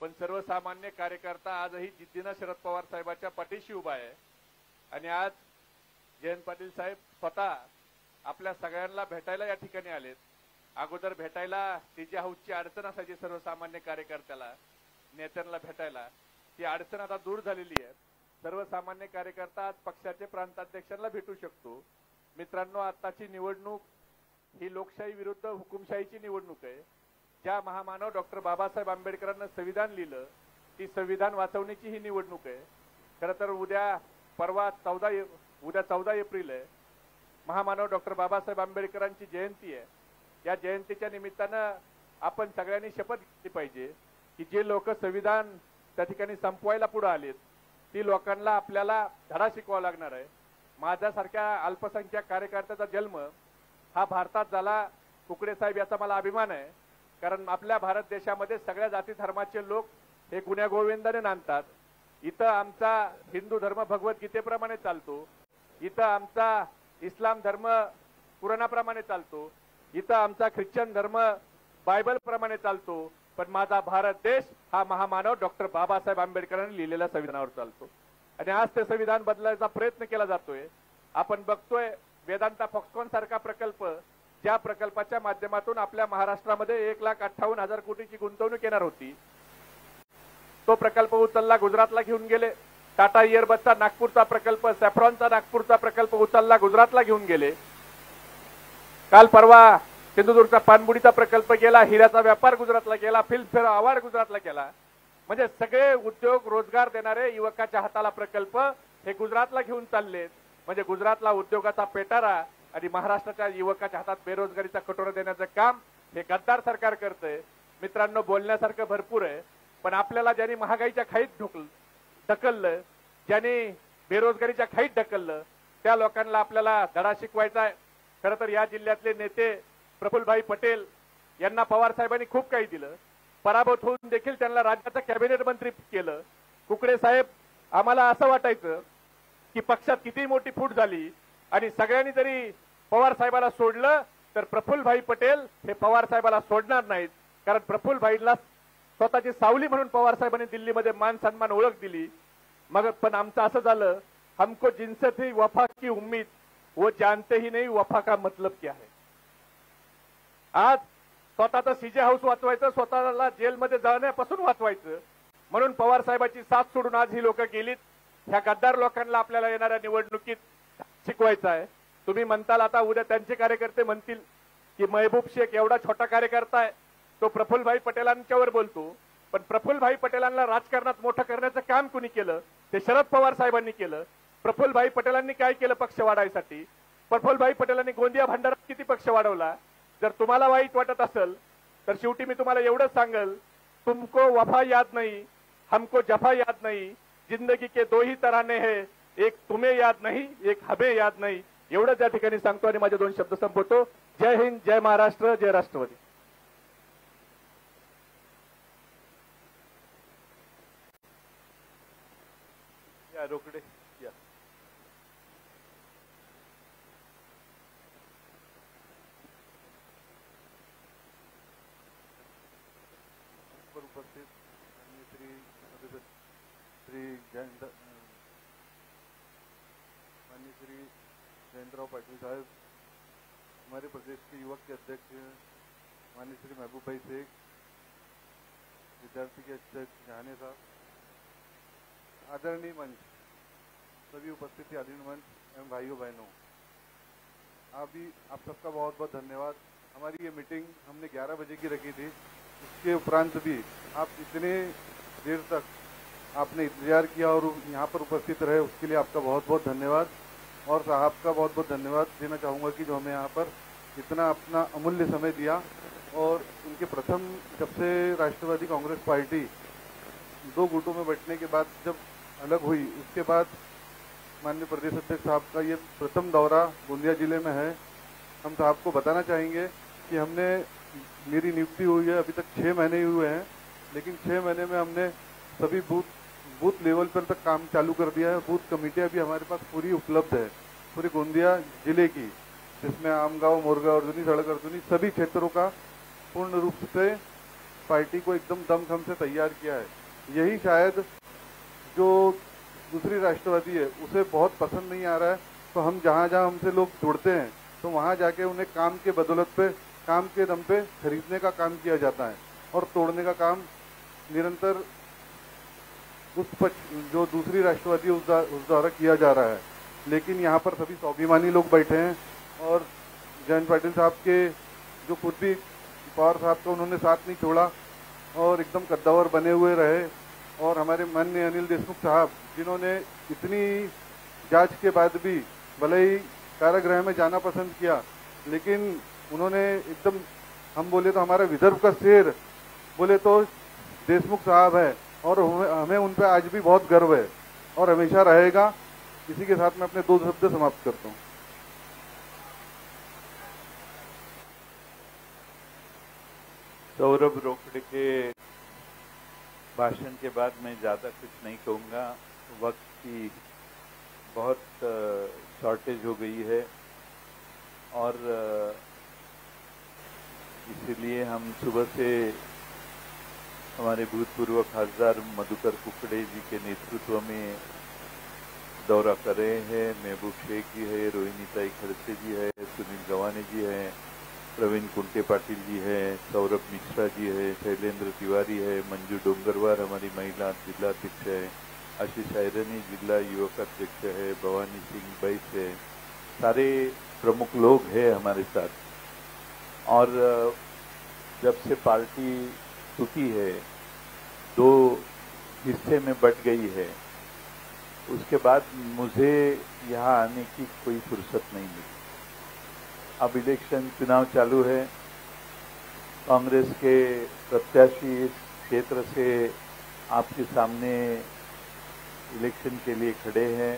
पण सर्वसामान्य कार्यकर्ता आजही जिद्दीनं शरद पवार साहेबांच्या पाठीशी उभा आहे। आणि आज जयंत पाटील साहेब स्वतः आपल्या सगळ्यांना भेटायला या ठिकाणी आलेत। अगोदर भेटायला तिची हाऊसची अडचण असायची सर्वसामान्य कार्यकर्त्याला, नेत्यांना भेटायला, ती अडचण आता दूर झालेली आहे। सर्वसामान्य कार्यकर्ता आज पक्षाचे प्रांताध्यक्षांना भेटू शकतो। मित्रांनो, आताची निवडणूक ही लोकशाही विरुद्ध हुकुमशाहीची निवडणूक आहे। ज्या महामानव डॉक्टर बाबासाहेब आंबेडकरांना संविधान लिहिलं, ती संविधान वाचवण्याची ही निवडणूक आहे। खरं तर उद्या 14 एप्रिल आहे, महामानव डॉक्टर बाबासाहेब आंबेडकरांची जयंती आहे। या जयंतीच्या निमित्तानं आपण सगळ्यांनी शपथ घेतली पाहिजे की जे लोक संविधान त्या ठिकाणी संपवायला पुढे आलेत, ती लोकांना आपल्याला धडा शिकवावा लागणार आहे। माझ्यासारख्या अल्पसंख्याक कार्यकर्त्याचा जन्म हा भारतात झाला, कुकडे साहेब, याचा मला अभिमान आहे। कारण आपल्या भारत देशामध्ये सगळ्या जाती धर्माचे लोक हे गुण्यागोविंदाने नांदतात। इथं आमचा हिंदू धर्म भगवद्गीतेप्रमाणे चालतो, इथं आमचा इस्लाम धर्म कुराणाप्रमाणे चालतो, इथं आमचा ख्रिश्चन धर्म बायबल प्रमाणे चालतो, पण माझा भारत देश हा महामानव डॉक्टर बाबासाहेब आंबेडकरांनी लिहिलेल्या संविधानावर चालतो। आणि आज ते संविधान बदलायचा प्रयत्न केला जातोय। आपण बघतोय वेदांता फॉक्सकॉन सारखा प्रकल्प, ज्या प्रकल्पाच्या माध्यमातून आपल्या महाराष्ट्रामध्ये 1,58,000 कोटीची गुंतवणूक येणार होती, तो प्रकल्प उचलला, गुजरातला घेऊन गेले। टाटा इयरबसचा नागपूरचा प्रकल्प, सॅफ्रॉनचा नागपूरचा प्रकल्प उचलला, गुजरातला घेऊन गेले। काल परवा सिंधुदुर्गचा पानबुडीचा प्रकल्प गेला, हिऱ्याचा व्यापार गुजरातला गेला, फिल्मफेअर अवॉर्ड गुजरातला गेला। म्हणजे सगळे उद्योग रोजगार देणारे युवकाच्या हाताला प्रकल्प हे गुजरातला घेऊन चाललेत। म्हणजे गुजरातला उद्योगाचा पेटारा आणि महाराष्ट्राच्या युवकाच्या हातात बेरोजगारीचा कटोरा देण्याचं काम हे गद्दार सरकार करतंय। मित्रांनो, बोलण्यासारखं भरपूर आहे, पण आपल्याला ज्यांनी महागाईच्या खाईत ढकललं, ज्यांनी बेरोजगारीच्या खाईत ढकललं, त्या लोकांना आपल्याला धडा शिकवायचा आहे। खरं तर या जिल्ह्यातले नेते प्रफुल्लभाई पटेल यांना पवार साहेबांनी खूप काही दिलं, पराभूत होऊन देखील त्यांना राज्याचा कॅबिनेट मंत्री केलं। कुकडे साहेब, आम्हाला असं वाटायचं की पक्षात किती मोठी फूट झाली आणि सगळ्यांनी जरी पवार साहेबाला सोडलं तर प्रफुल्लभाई पटेल हे पवार साहेबाला सोडणार नाहीत। कारण प्रफुल्लभाईला स्वतःची सावली म्हणून पवार साहेबांनी दिल्लीमध्ये मान सन्मान ओळख दिली। मग पण आमचं असं झालं, हमको जिनसे थी वफा की उम्मीद, वो जानते ही नहीं वफा का मतलब क्या है। आज स्वतःचं सीजे हाऊस वाचवायचं, स्वतःला जेलमध्ये जाण्यापासून वाचवायचं म्हणून पवार साहेबांची साथ सोडून आज ही लोक गेलीत। ह्या गद्दार लोकांना आपल्याला येणाऱ्या निवडणुकीत शिकवायचं आहे। तुम्ही म्हणताल आता उद्या त्यांचे कार्यकर्ते म्हणतील की महबूब शेख एवढा छोटा कार्यकर्ता आहे, तो प्रफुल्लभाई पटेलांच्यावर बोलतो, पण प्रफुल्लभाई पटेलांना राजकारणात मोठं करण्याचं काम कुणी केलं? ते शरद पवार साहेबांनी केलं। प्रफुल्लभाई पटेलांनी काय केलं पक्ष वाढायसाठी? प्रफुल्लभाई पटेलांनी गोंदिया भंडारात किती पक्ष वाढवला? जर तुम्हाला वाईट वाटत असेल तर शेवटी मी तुम्हाला एवढंच सांगेल, तुमको वफा याद नहीं, हमको जफा याद नहीं, जिंदगी के दो ही तराने हैं, एक तुम्हें याद नहीं, एक हमें याद नहीं। एवढंच या ठिकाणी सांगतो आणि माझे 2 शब्द संपवतो। जय हिंद, जय महाराष्ट्र, जय राष्ट्रवादी। या रोकडे या उपस्थित माननीय श्री जयंतराव पाटिल साहब, हमारे प्रदेश के युवक के अध्यक्ष माननीय श्री महबूब भाई शेख, विद्यार्थी के अध्यक्ष जहाने साहब, आदरणीय मंच, सभी उपस्थिति आदरणीय मंच एवं भाइयों बहनों, आप सबका बहुत बहुत धन्यवाद। हमारी ये मीटिंग हमने 11 बजे की रखी थी, उसके उपरांत भी आप इतने देर तक आपने इंतजार किया और यहाँ पर उपस्थित रहे, उसके लिए आपका बहुत बहुत धन्यवाद। और साहब का बहुत बहुत धन्यवाद देना चाहूँगा कि जो हमें यहाँ पर इतना अपना अमूल्य समय दिया। और उनके प्रथम, जब से राष्ट्रवादी कांग्रेस पार्टी 2 गुटों में बंटने के बाद जब अलग हुई, उसके बाद माननीय प्रदेश अध्यक्ष साहब का ये प्रथम दौरा गोंदिया जिले में है। हम साहब को बताना चाहेंगे कि मेरी नियुक्ति हुई है, अभी तक 6 महीने ही हुए हैं, लेकिन 6 महीने में हमने सभी बूथ लेवल पर तक काम चालू कर दिया है। बूथ कमेटियां भी हमारे पास पूरी उपलब्ध है, पूरे गोंदिया जिले की, जिसमें आमगांव, मोरगांव, अर्जुनी, सड़क अर्जुनी सभी क्षेत्रों का पूर्ण रूप से पार्टी को एकदम दमखम से तैयार किया है। यही शायद जो दूसरी राष्ट्रवादी है उसे बहुत पसंद नहीं आ रहा है। तो हम जहाँ जहाँ हमसे लोग जुड़ते हैं तो वहाँ जाके उन्हें काम के बदौलत पे, काम के दम पे खरीदने का काम किया जाता है और तोड़ने का काम निरंतर जो दूसरी राष्ट्रवादी है उस द्वारा किया जा रहा है। लेकिन यहाँ पर सभी स्वाभिमानी लोग बैठे हैं और जयंत पाटिल साहब के जो खुद भी पवार साहब का उन्होंने साथ नहीं छोड़ा और एकदम कद्दावर बने हुए रहे। और हमारे माननीय अनिल देशमुख साहब जिन्होंने इतनी जांच के बाद भी भले ही कारागृह में जाना पसंद किया, लेकिन उन्होंने एकदम, हम बोले तो हमारा विदर्भ का शेर बोले तो देशमुख साहब है और हमें उन पर आज भी बहुत गर्व है और हमेशा रहेगा। इसी के साथ मैं अपने 2 शब्द समाप्त करता हूँ। सौरभ रोकड़े के भाषण के बाद मैं ज़्यादा कुछ नहीं कहूँगा। वक्त की बहुत शॉर्टेज हो गई है और इसीलिए हम सुबह से हमारे भूतपूर्व खासदार मधुकर कुकड़े जी के नेतृत्व में दौरा कर रहे हैं। महबूब शेख जी है, रोहिणी ताई खड़से जी है, सुनील गवाने जी है, प्रवीण कुंटे पाटिल जी है, सौरभ मिश्रा जी है, शैलेंद्र तिवारी है, मंजू डोंगरवार हमारी महिला जिला अध्यक्ष है, आशीष आयरनी जिला युवक अध्यक्ष है, भवानी सिंह बैस है, सारे प्रमुख लोग हैं हमारे साथ। और जब से पार्टी टूटी है, 2 हिस्से में बट गई है, उसके बाद मुझे यहाँ आने की कोई फुर्सत नहीं मिली। अब इलेक्शन चुनाव चालू है, कांग्रेस के प्रत्याशी इस क्षेत्र से आपके सामने इलेक्शन के लिए खड़े हैं।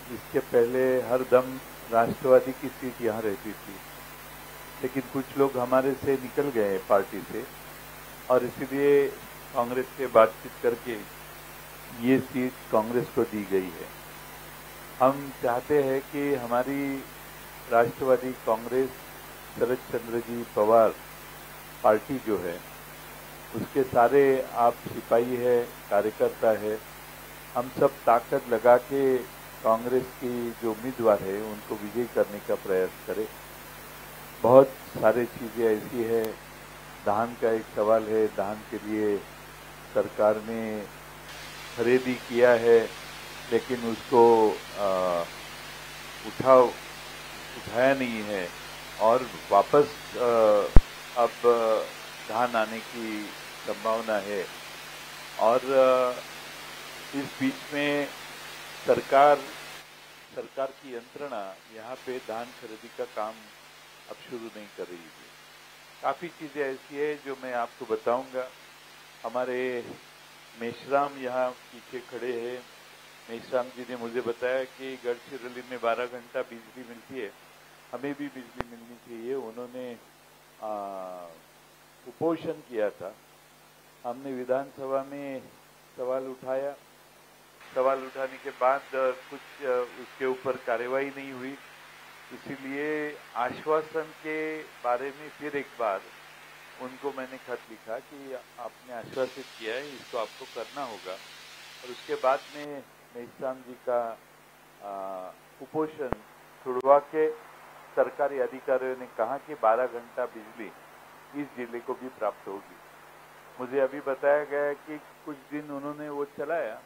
इसके पहले हर दम राष्ट्रवादी की सीट यहाँ रहती थी, लेकिन कुछ लोग हमारे से निकल गए पार्टी से और इसीलिए कांग्रेस से बातचीत करके ये सीट कांग्रेस को दी गई है। हम चाहते हैं कि हमारी राष्ट्रवादी कांग्रेस शरद चंद्र जी पवार पार्टी जो है उसके सारे आप सिपाही है, कार्यकर्ता है, हम सब ताकत लगा के कांग्रेस की जो उम्मीदवार है उनको विजयी करने का प्रयास करें। बहुत सारी चीज़ें ऐसी है, धान का एक सवाल है, धान के लिए सरकार ने खरीदी किया है लेकिन उसको उठाया नहीं है और वापस अब धान आने की संभावना है। और इस बीच में सरकार की यंत्रणा यहाँ पे धान खरीदी का काम अब शुरू नहीं कर रही है। काफ़ी चीज़ें ऐसी है जो मैं आपको बताऊंगा। हमारे मेश्राम यहाँ पीछे खड़े हैं। मेश्राम जी ने मुझे बताया कि गढ़चिरौली में 12 घंटा बिजली मिलती है, हमें भी बिजली मिलनी चाहिए। उन्होंने कुपोषण किया था। हमने विधानसभा में सवाल उठाया, सवाल उठाने के बाद कुछ उसके ऊपर कार्रवाई नहीं हुई, इसीलिए आश्वासन के बारे में फिर एक बार उनको मैंने खत लिखा कि आपने आश्वासित किया है, इसको आपको करना होगा। और उसके बाद में मेश्राम जी का कुपोषण छुड़वा के सरकारी अधिकारियों ने कहा कि 12 घंटा बिजली इस जिले को भी प्राप्त होगी। मुझे अभी बताया गया कि कुछ दिन उन्होंने वो चलाया,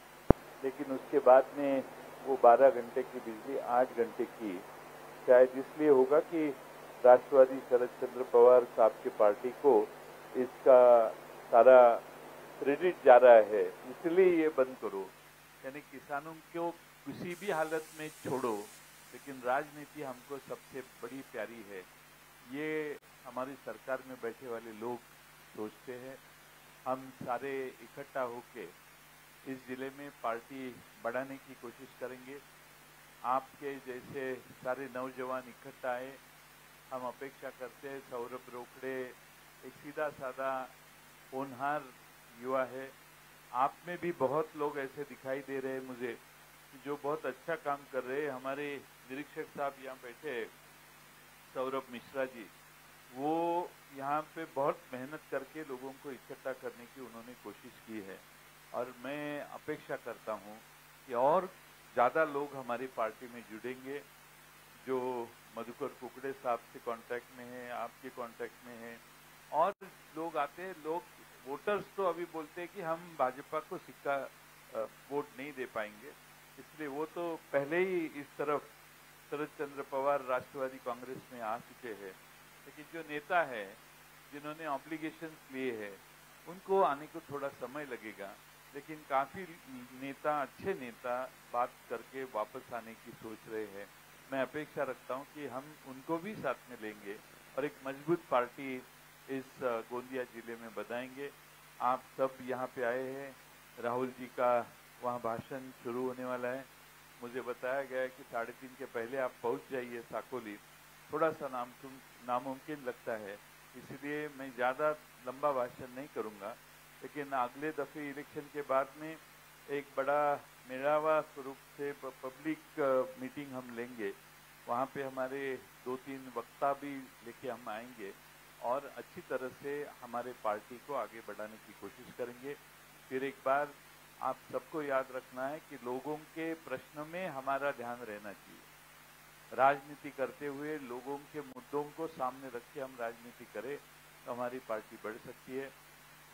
लेकिन उसके बाद में वो 12 घंटे की बिजली 8 घंटे की, शायद इसलिए होगा कि राष्ट्रवादी शरद चंद्र पवार साहब की पार्टी को इसका सारा क्रेडिट जा रहा है, इसलिए ये बंद करो। यानी किसानों को किसी भी हालत में छोड़ो, लेकिन राजनीति हमको सबसे बड़ी प्यारी है, ये हमारी सरकार में बैठे वाले लोग सोचते हैं। हम सारे इकट्ठा होके इस जिले में पार्टी बढ़ाने की कोशिश करेंगे। आपके जैसे सारे नौजवान इकट्ठा आए, हम अपेक्षा करते हैं। सौरभ रोकड़े एक सीधा साधा होनहार युवा है। आप में भी बहुत लोग ऐसे दिखाई दे रहे हैं मुझे जो बहुत अच्छा काम कर रहे हैं। हमारे निरीक्षक साहब यहाँ बैठे हैं, सौरभ मिश्रा जी, वो यहाँ पे बहुत मेहनत करके लोगों को इकट्ठा करने की उन्होंने कोशिश की है और मैं अपेक्षा करता हूँ कि और ज़्यादा लोग हमारी पार्टी में जुड़ेंगे। जो मधुकर कुकड़े साहब से कांटेक्ट में है, आपके कांटेक्ट में है और लोग आते हैं। लोग वोटर्स तो अभी बोलते हैं कि हम भाजपा को सिक्का वोट नहीं दे पाएंगे, इसलिए वो तो पहले ही इस तरफ शरद चंद्र पवार राष्ट्रवादी कांग्रेस में आ चुके हैं। लेकिन जो नेता है जिन्होंने ऑब्लिगेशंस लिए हैं उनको आने को थोड़ा समय लगेगा, लेकिन काफी नेता, अच्छे नेता बात करके वापस आने की सोच रहे हैं। मैं अपेक्षा रखता हूं कि हम उनको भी साथ में लेंगे और एक मजबूत पार्टी इस गोंदिया जिले में बनाएंगे। आप सब यहाँ पे आए हैं, राहुल जी का वहाँ भाषण शुरू होने वाला है। मुझे बताया गया है कि 3:30 के पहले आप पहुँच जाइए साकोली। थोड़ा सा नामुमकिन लगता है, इसलिए मैं ज़्यादा लंबा भाषण नहीं करूँगा, लेकिन अगले दफे इलेक्शन के बाद में एक बड़ा मेलावा स्वरूप से पब्लिक मीटिंग हम लेंगे। वहाँ पे हमारे 2-3 वक्ता भी लेके हम आएंगे और अच्छी तरह से हमारे पार्टी को आगे बढ़ाने की कोशिश करेंगे। फिर एक बार आप सबको याद रखना है कि लोगों के प्रश्न में हमारा ध्यान रहना चाहिए। राजनीति करते हुए लोगों के मुद्दों को सामने रख के हम राजनीति करें तो हमारी पार्टी बढ़ सकती है।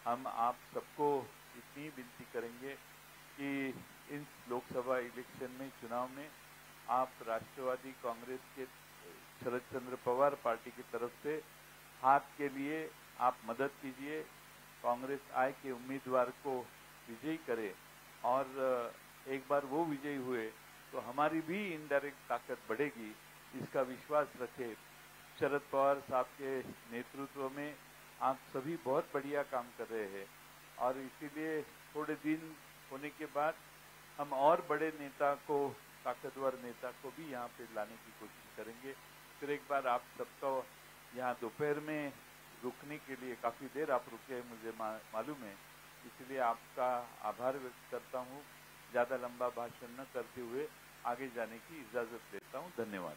हम आप सबको इतनी विनती करेंगे कि इन लोकसभा इलेक्शन में, चुनाव में आप राष्ट्रवादी कांग्रेस के शरद चंद्र पवार पार्टी की तरफ से हाथ के लिए आप मदद कीजिए। कांग्रेस आय के उम्मीदवार को विजयी करे और एक बार वो विजयी हुए तो हमारी भी इनडायरेक्ट ताकत बढ़ेगी, इसका विश्वास रखे। शरद पवार साहब के नेतृत्व में आप सभी बहुत बढ़िया काम कर रहे हैं और इसीलिए थोड़े दिन होने के बाद हम और बड़े नेता को, ताकतवर नेता को भी यहाँ पे लाने की कोशिश करेंगे। फिर एक बार आप सबको यहाँ दोपहर में रुकने के लिए काफ़ी देर आप रुके हैं, मुझे मालूम है, इसलिए आपका आभार व्यक्त करता हूँ। ज़्यादा लंबा भाषण न करते हुए आगे जाने की इजाज़त देता हूँ। धन्यवाद।